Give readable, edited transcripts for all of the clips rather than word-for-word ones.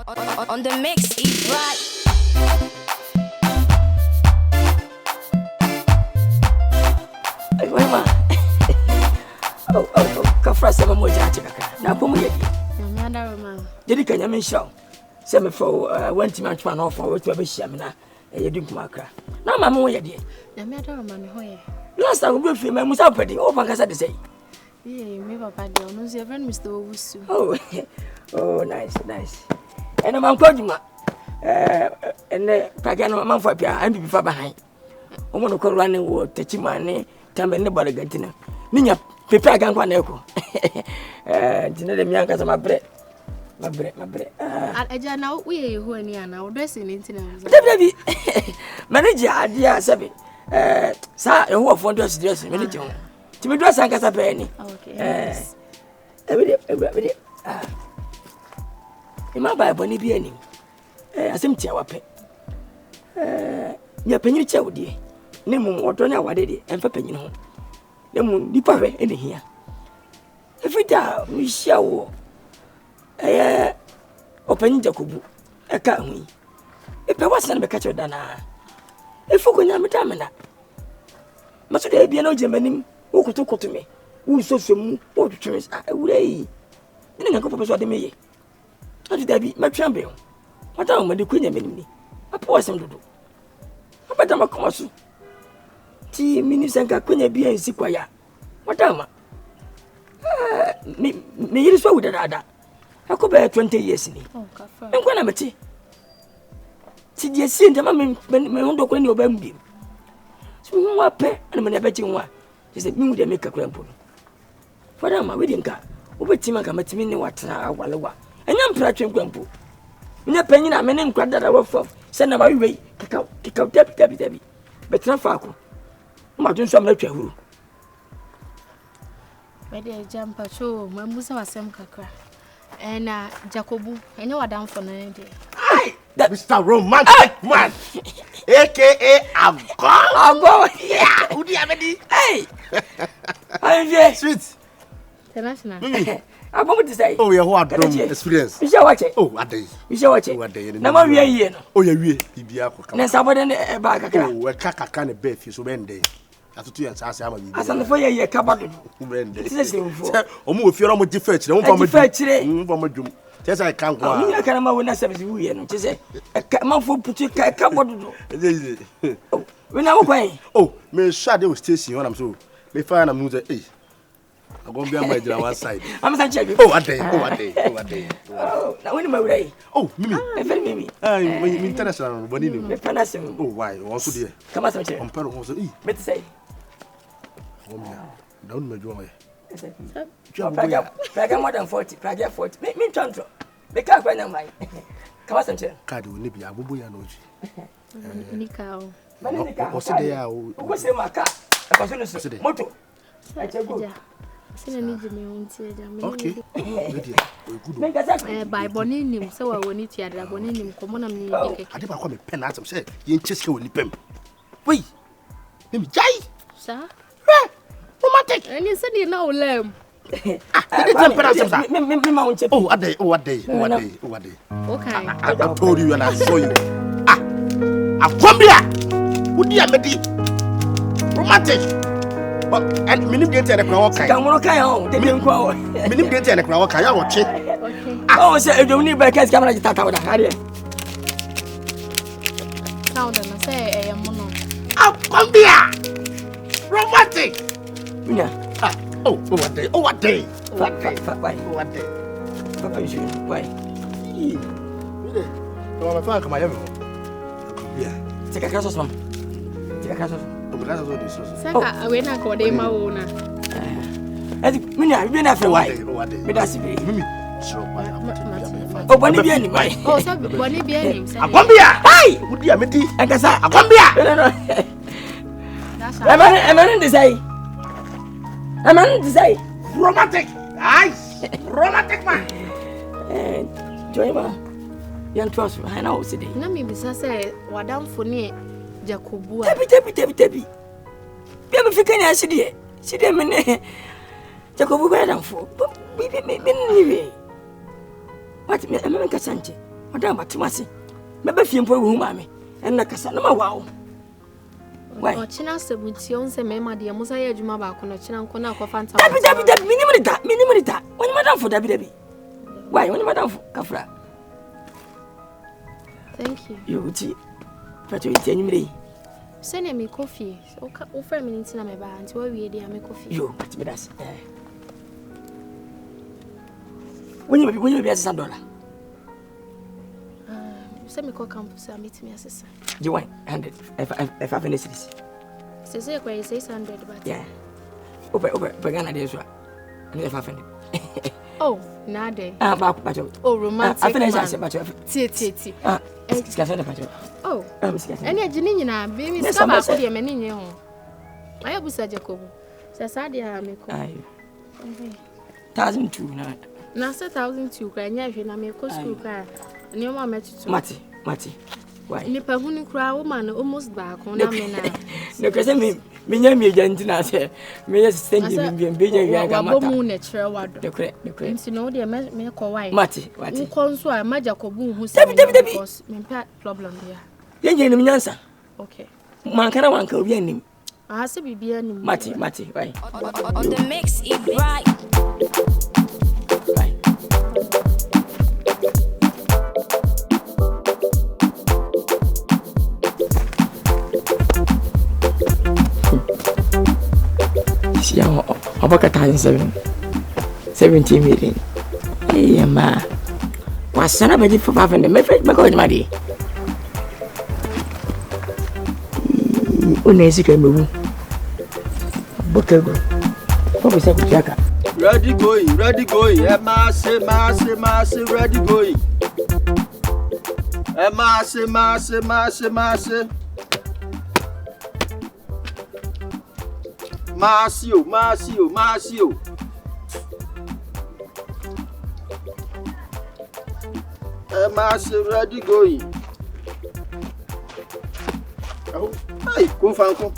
On the mix, eat right. Hey, mama. Oh, kafra sama moja chaka. Na pomu yedi. Na nda mama. Jadi kanya men show. Say me for went man twa na offer we to be hia me na yedi kuma akra. Na mama wo yedi. Na me nda mama me hoye. Last time we film musa pedi o pankasa de say. Yeah, me papa de ono se friend Mr. Owusu. Oh, nice. And I'm Kwadwo. And Pagano man for Pia and be far behind. I want to call running wood, touching my name, tell me nobody getting. Nina, prepare gun one echo. Dinner, the young as my bread. My bread. I just know we who are near now dressing into them. Baby, manager, idea, Sabi. Sir, who are fond of dressing, manager. To be dressed, I got a penny. Okay. Every day. Ima ba boni bi anim asem tia wape nya panyi tia wodie ne mu odo nya wade de emfa panyi ho ne mu nipa hwe ene hia efita mi hia wo opanyi jakobu eka hu epe wasan be ka che dana efuko nya meta mena maso de bia na ojemanim wo kotokoto me wo sosom wo twetwe awure yi ne nka papa so de meye ati dabi matwambe ho mata mo de kwenya menim ni apo wasem dodo abata makoma so ti minisanka kwenya bia nsi kwaya mata ma me yiri so wudada akoba 20 years ni enkwa na meti ti die si ndama me hondo kwa ni obambi so mu ape ana me na beti nwa se mi mu de make kakra mpo fada ma we de nka obetima ka matimi ni watena awalewa enya mpra twemkwampo nya panyi na mene nkwada da wofo se na ba wi kika dabi betra faako ma tun so amna twahuru we de jampa cho mamusa wasem kakra na Jacobu enya wadamfo na de ai that Mr. Romantic man aka Ago yeah udi amedi hey hey sweet international abomu to say oh yeah who adom experience we shall watch it oh ade na ma wie yie no oh yeah wie bibia ko na sabode ne ba kakra oh we kaka ne be fi so bende atutu ya sase ama bibia asan fo ye kabado bende sese mfo omo ofiora mo gifa chire mo fa mo dwum tesa kan kwa ni kana ma wona service wu ye no tese ma fo putu kabado we na wo kwan oh me shade o station when am so me fa na mu say eh I go be on my one side. I'm saying check. Oh, a day. Oh, now when my way. Oh, Mimi. Very Mimi. Me international body me panasim. Oh, why? Also there. Come on, check. On paro also. Me say. Oh, me. Down me join. Praga more than 40. Praga 40. Me chanto. Me ka kwa na mai. Come on, check. Card will be abubu ya noji. Nika o. Manika. O se dey a o. O se maka. E ko so no moto. Sina nije me unti eja okay me good by boni nim se wa woni ti adra boni nim komo na me keke ade ba kwa me pen atam se ye nchesike woni pem wei me jai sa romantic ani se di na olem ade tempera atam sa me ma unche oh ade okay I told you and I saw you akwambia udi amedi romantic and minim de tele kwa wakai kamono kai ho de kwa minim de tele kwa wakai ya woche oh se edwoni ba kai camera jitata wada hare sound na say mono akwambia romantic unya what day papa you why no ma fa kama yemo yeah tika kaso so obrigado a Deus saka we na ko de ma wo na edi minya bi na fe why me da si bi mimi o boni bi ani mai oh so boni bi ani say akwambia ai udi ameti Nkansah akwambia that's amani desai romantic romantic man joyma yan trust I know today na me bisa say wadamfo ne Jacobu tabi bia me fika nya sidie me ne Jacobu ba damfo bi ni we what me Nkansah Madam Batimasi. Maybe if you improve mammy and Nakasana. Wow. Why? China Sebution, say, Mamma, dear Mosaya Jumaba, China, Kona, Fanta. Minimita. When Madame for Debbie. Why, when Madame Kafra? Thank you. You tea. But you tell me. Send me coffee. Offer me in my bar until we make coffee. You, but me that's. When you be a $100. Send me call campus and meet me as a son. You want 100 if I finish this. Say, 600, but yeah. Over, Pagana days. And if I finish. Oh, nade. Back. Oh, romantic. I finish as a batch of tea. Oh, and a Janina, baby, some of the many. I have said Jacob. Sasadia, make 1,002 now. Now, 1,002 cry, and I make a school car. And your mamma met to Matty. Why? Nipper who cry woman almost back on a minute. No, because I mean, me, Gentina say, may send you and be a moon at Sherwood. The cranes, you know, they make a white. Matty, who calls so a magical boom who said, was my problem here. Young Nkansah. Okay. Mankara one could be him. I say, be any Matty, why? On the mix, EP-3. About 17 million. Hey, ma. What's another for 500? My friend, my God, my dear. Unesi came over. Bokego. What was that, Jacka? Ready going. Massy, ready going. Massy. Marcio. Marcio, ready going. Oh, hey, come Franco.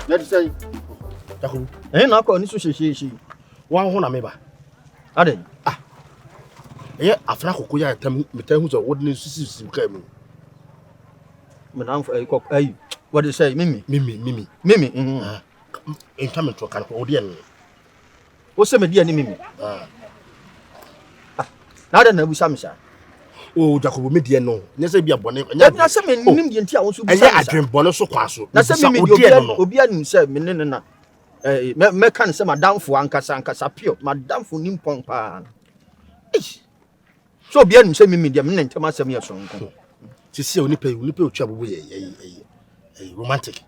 Let's say, eh, not on this. She 100 meba. Ade, yeah, after Koya, tell who's a wooden system came. Madame, hey. What do you say, Mimi? In coming to a kind of audience. What's the media, Mimi? Now then, we some. Oh, Jacob, media no. Never be a bonnet. Not some Indian tea also. I dream bonoso quasso. Not some Obian said, Menina. Mekan some down for Nkansah pure, Madame for Nimpon Pan. So be an semi media, men tell myself your song. To see only pay trouble away. Romantic.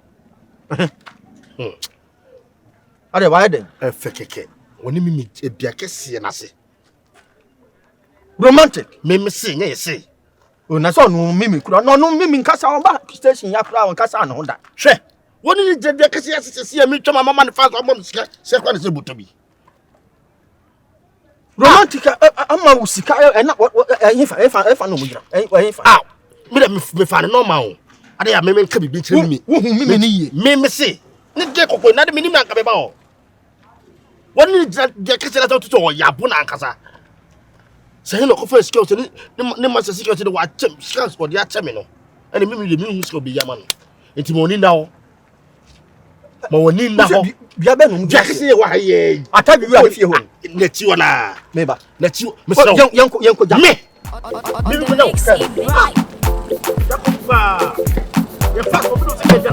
Are why then? A fake. When you meet a biakesi and I say romantic. Mimi sing, say. When I saw no Mimi could not know Mimi Nkansah back station Yakra and Nkansah on that. She. What did the biakesi see me to my mamma and father? Second is able to be romantic. I'm a Sika and not what if I know if I find normal. I am men can be beating me. Me say, Nick, not a minimum. What is that? To Yabuna Nkansah. Say, no, first skills, no master security to what scouts for the terminal. And the memory the news will be Yaman. It's money now. Money now. Yaben, Jackson, why, I tell you, if you want, let you on, maybe, let you, young, me. You're fast for to get the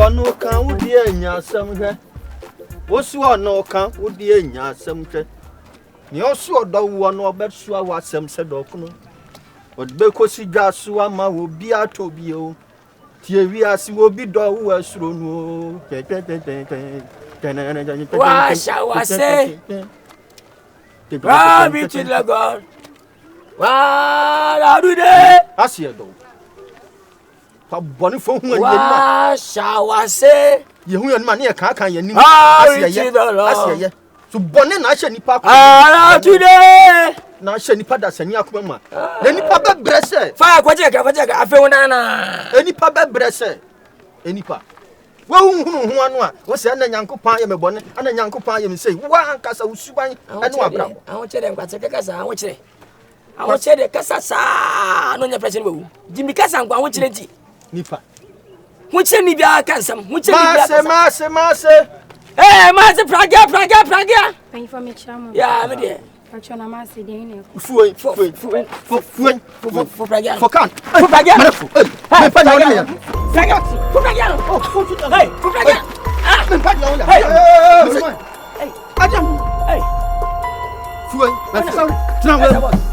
no can would dear somewhere. What's one no can would dear somewhere? You also don't want no better so what some said Okuno. But because he got Suama will be a Tobio. Tiavias will be dog who was thrown. What shall I say? Glory to the God. What are you there? I see a dog. fa boni fo hu wa shawase ye hu ye ma ne kan ye nim asiye so boni na hye nipa ah today na hye nipa da sani akoma ma na nipa be brese fa kwajeka afi wonana nipa be brese nipa wo hu anu a wo se na Nyankopon ye me boni ana Nyankopon ye me sei wa Nkansah usuban ene wa bra awon chere nkwate kasa awon chere kasa sa no nya pressure bewu jimi kasa nkwa awon chere nti nipa wo chere ni bia kansam wo chere ni bia mase mase praga Thank for me chamo ya me de Achona mase de ne fuwe praga for kan praga me pa na ya praga oh hey praga me pa na ya hey ajam hey fuwe tena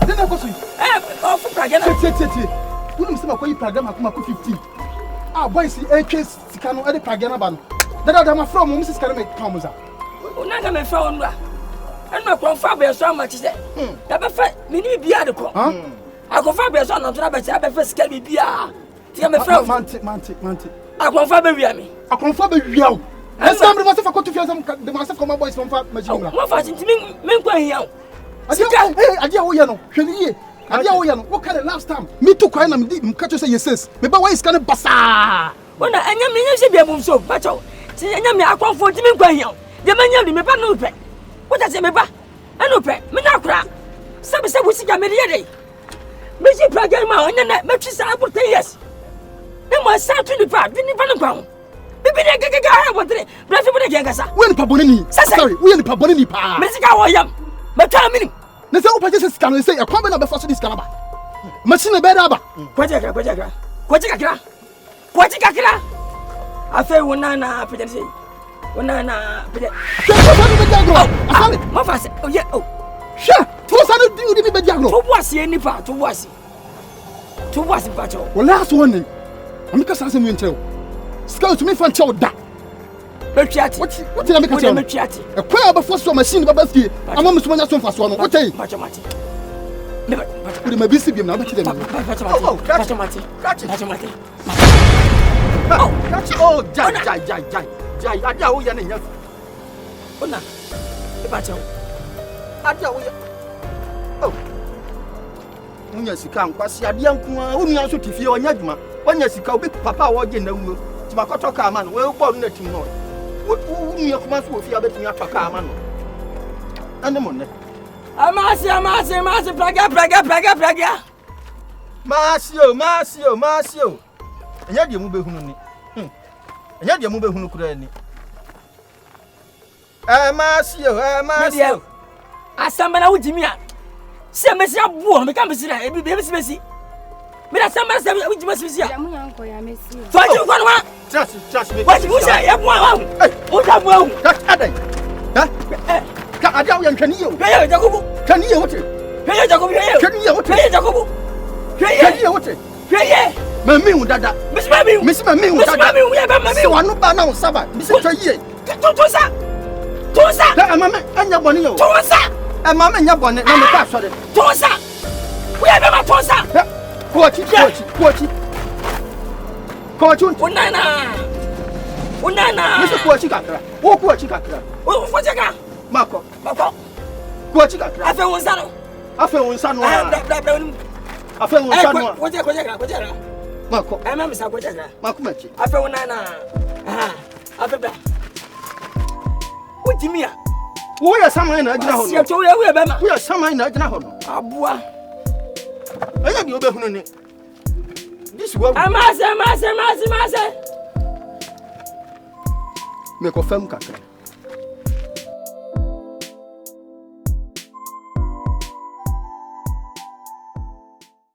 dena ko so oh praga na tie wonu se makoyi praga makoma ko 15 boys AK sika no e de praga na ba no dada ma from mo sika na me pa mo za una ga me fa onwa enu ko fa be so amachi se da be fa mini bia de ko akofa be so no tona be se be fa sika bia ti me fra mante akofa be wia me akofa be wia o esa mre mo se fa ko to fiasa de ma se ko ma boys mo fa machine bra mo fa tinti me kwa hia o sika ade a wo ye no hwene ye ade a wo ye no wo ka the last time me to kwai na me di ka cho say yes me ba why sika ne basa wona anya me nya se bia bum so ba cho ti anya me akonfo ti me kwa hia o de ma nya me ba no pe wota se me ba eno pe me na kura sabe sika me de ye me ji praga ma onya na me twisa abo 10 years e mo sa tu ni pa no kwa ho bibi de gaga ha botre bra fi bo de Nkansah wo ni pa bonini sorry wo ni pa bonini pa me sika wo yam me twa minim ne se wo pa je sika no se e kwa be na be fa so sika na ba machine be da ba kwaje kakra afi wona pede se wona pede ma fa se oh yeah oh sha to sa no di udi be diagno to boase ni pa to boase pa cho wala so woni amika sa se mu nche o sika to me fa nche o da be twiati what na make nche me twiati e kwa be fo so machine ba fie ama muso nya so fa so no what yi pa cho mati me ba udi ma bisi biem na ba kide me pa cho mati oh jai adia wo ye na nya ona e pa cho adia wo ye oh munya sika nkwasi adia nko a unia so tifie onya djuma onya sika obi papa wo je na wuo ti makoto ka ama no we bo no tim no unia kuma so ofia betumi atoka ama no ane mo ne amasi praga masio enya de mu behunu ni enya de mu behunu kura ni masio asamba na wujimi a se mesi abuo no me ka mesi na ebi mesi me da asamba se wujimi mesi a jamu yanko ya mesi so ji ko no wa trust me what you say e bua wa o da bua hu adai ka adia wo ntwani yo ye jakobu twani yo wote ye jakobu ye twani yo wote ye jakobu twani yo wote ye mami hu dada mesi mami hu ye ba mami se wanu ba na usaba misi twaye to sa da mama anya boni yo to sa mama nya boni na me pa so de to sa wo ye ba ma to sa kochi unana misi kochi kakra wo kochi kakra wo fojeka mako kochi kakra afi wonsa no afi wonsa no kojeka mako ma misa kojeka mako machi afi wonana afi bra ojimia wo ya saman na agina ho no se to we be ma wo ya saman na agina ho no aboa anya de obehunu ni this wo amase me ko fam kakra